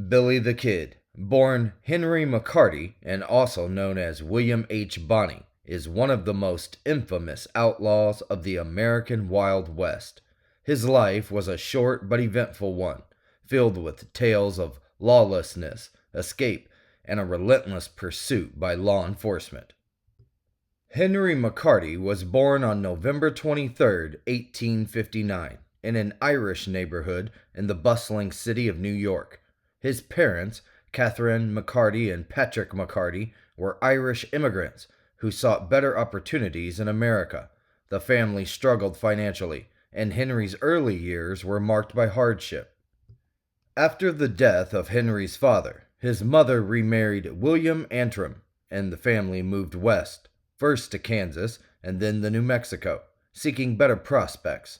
Billy the Kid, born Henry McCarty and also known as William H. Bonney, is one of the most infamous outlaws of the American Wild West. His life was a short but eventful one, filled with tales of lawlessness, escape, and a relentless pursuit by law enforcement. Henry McCarty was born on November 23, 1859, in an Irish neighborhood in the bustling city of New York. His parents, Catherine McCarty and Patrick McCarty, were Irish immigrants who sought better opportunities in America. The family struggled financially, and Henry's early years were marked by hardship. After the death of Henry's father, his mother remarried William Antrim, and the family moved west, first to Kansas and then to New Mexico, seeking better prospects.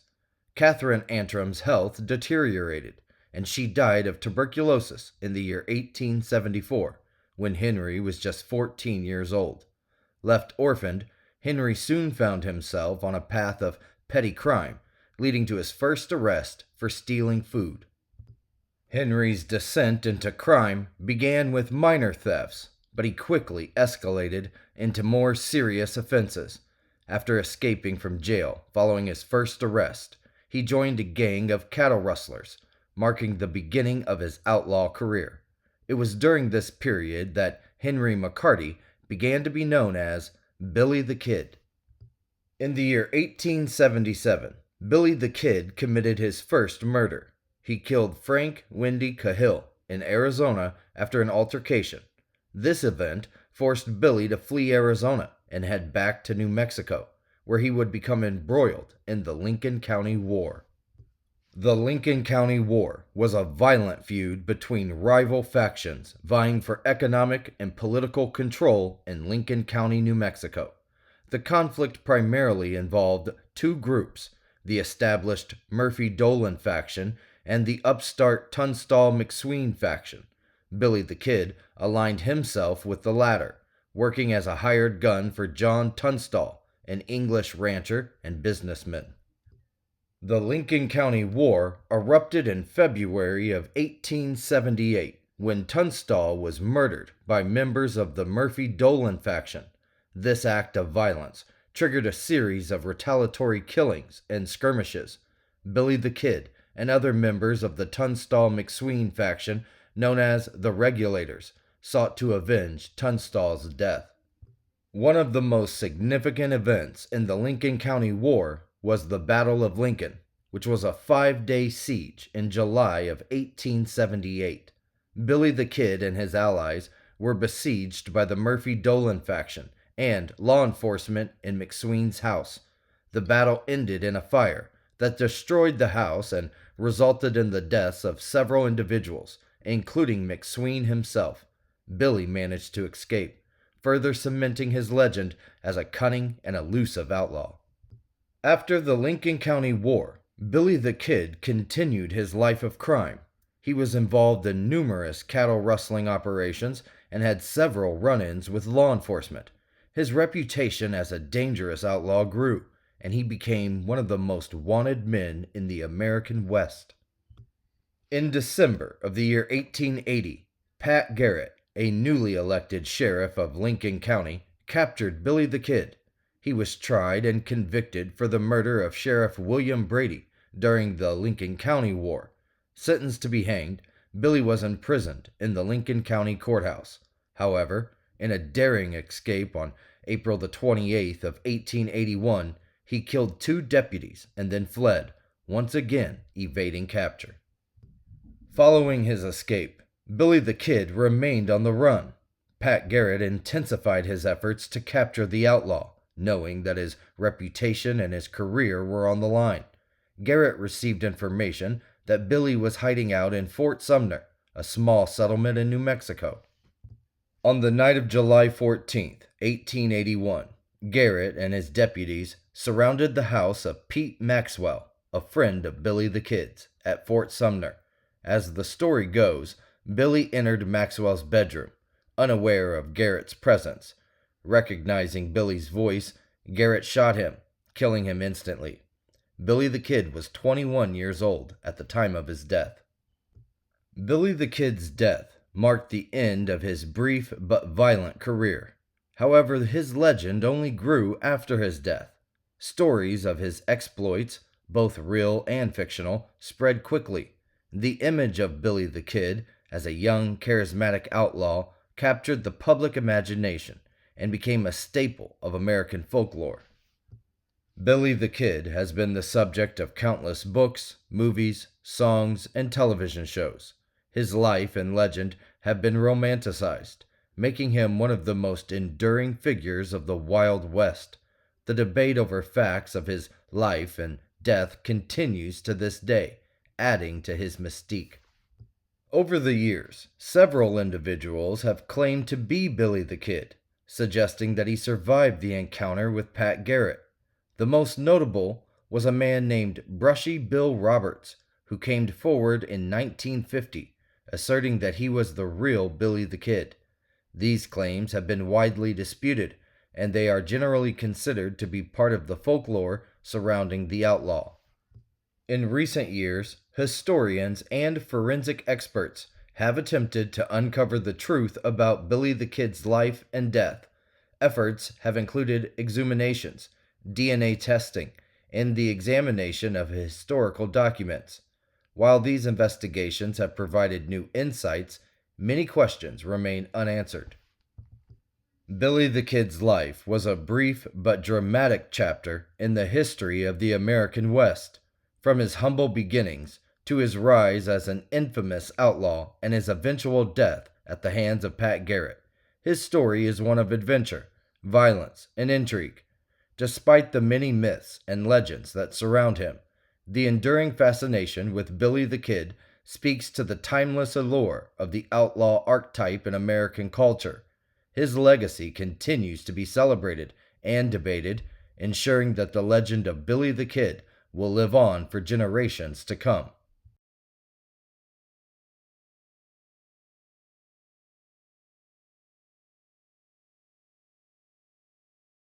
Catherine Antrim's health deteriorated, and she died of tuberculosis in the year 1874, when Henry was just 14 years old. Left orphaned, Henry soon found himself on a path of petty crime, leading to his first arrest for stealing food. Henry's descent into crime began with minor thefts, but he quickly escalated into more serious offenses. After escaping from jail following his first arrest, he joined a gang of cattle rustlers, marking the beginning of his outlaw career. It was during this period that Henry McCarty began to be known as Billy the Kid. In the year 1877, Billy the Kid committed his first murder. He killed Frank Wendy Cahill in Arizona after an altercation. This event forced Billy to flee Arizona and head back to New Mexico, where he would become embroiled in the Lincoln County War. The Lincoln County War was a violent feud between rival factions vying for economic and political control in Lincoln County, New Mexico. The conflict primarily involved two groups, the established Murphy-Dolan faction and the upstart Tunstall-McSween faction. Billy the Kid aligned himself with the latter, working as a hired gun for John Tunstall, an English rancher and businessman. The Lincoln County War erupted in February of 1878 when Tunstall was murdered by members of the Murphy-Dolan faction. This act of violence triggered a series of retaliatory killings and skirmishes. Billy the Kid and other members of the Tunstall-McSween faction, known as the Regulators, sought to avenge Tunstall's death. One of the most significant events in the Lincoln County War was the Battle of Lincoln, which was a 5-day siege in July of 1878. Billy the Kid and his allies were besieged by the Murphy-Dolan faction and law enforcement in McSween's house. The battle ended in a fire that destroyed the house and resulted in the deaths of several individuals, including McSween himself. Billy managed to escape, further cementing his legend as a cunning and elusive outlaw. After the Lincoln County War, Billy the Kid continued his life of crime. He was involved in numerous cattle rustling operations and had several run-ins with law enforcement. His reputation as a dangerous outlaw grew, and he became one of the most wanted men in the American West. In December of the year 1880, Pat Garrett, a newly elected sheriff of Lincoln County, captured Billy the Kid. He was tried and convicted for the murder of Sheriff William Brady during the Lincoln County War. Sentenced to be hanged, Billy was imprisoned in the Lincoln County Courthouse. However, in a daring escape on April the 28th of 1881, he killed 2 deputies and then fled, once again evading capture. Following his escape, Billy the Kid remained on the run. Pat Garrett intensified his efforts to capture the outlaw, knowing that his reputation and his career were on the line. Garrett received information that Billy was hiding out in Fort Sumner, a small settlement in New Mexico. On the night of July 14, 1881, Garrett and his deputies surrounded the house of Pete Maxwell, a friend of Billy the Kid's, at Fort Sumner. As the story goes, Billy entered Maxwell's bedroom, unaware of Garrett's presence. Recognizing Billy's voice, Garrett shot him, killing him instantly. Billy the Kid was 21 years old at the time of his death. Billy the Kid's death marked the end of his brief but violent career. However, his legend only grew after his death. Stories of his exploits, both real and fictional, spread quickly. The image of Billy the Kid as a young, charismatic outlaw captured the public imagination and became a staple of American folklore. Billy the Kid has been the subject of countless books, movies, songs, and television shows. His life and legend have been romanticized, making him one of the most enduring figures of the Wild West. The debate over facts of his life and death continues to this day, adding to his mystique. Over the years, several individuals have claimed to be Billy the Kid, suggesting that he survived the encounter with Pat Garrett. The most notable was a man named Brushy Bill Roberts, who came forward in 1950, asserting that he was the real Billy the Kid. These claims have been widely disputed, and they are generally considered to be part of the folklore surrounding the outlaw. In recent years, historians and forensic experts have attempted to uncover the truth about Billy the Kid's life and death. Efforts have included exhumations, DNA testing, and the examination of historical documents. While these investigations have provided new insights, many questions remain unanswered. Billy the Kid's life was a brief but dramatic chapter in the history of the American West. From his humble beginnings to his rise as an infamous outlaw and his eventual death at the hands of Pat Garrett, his story is one of adventure, violence, and intrigue. Despite the many myths and legends that surround him, the enduring fascination with Billy the Kid speaks to the timeless allure of the outlaw archetype in American culture. His legacy continues to be celebrated and debated, ensuring that the legend of Billy the Kid will live on for generations to come.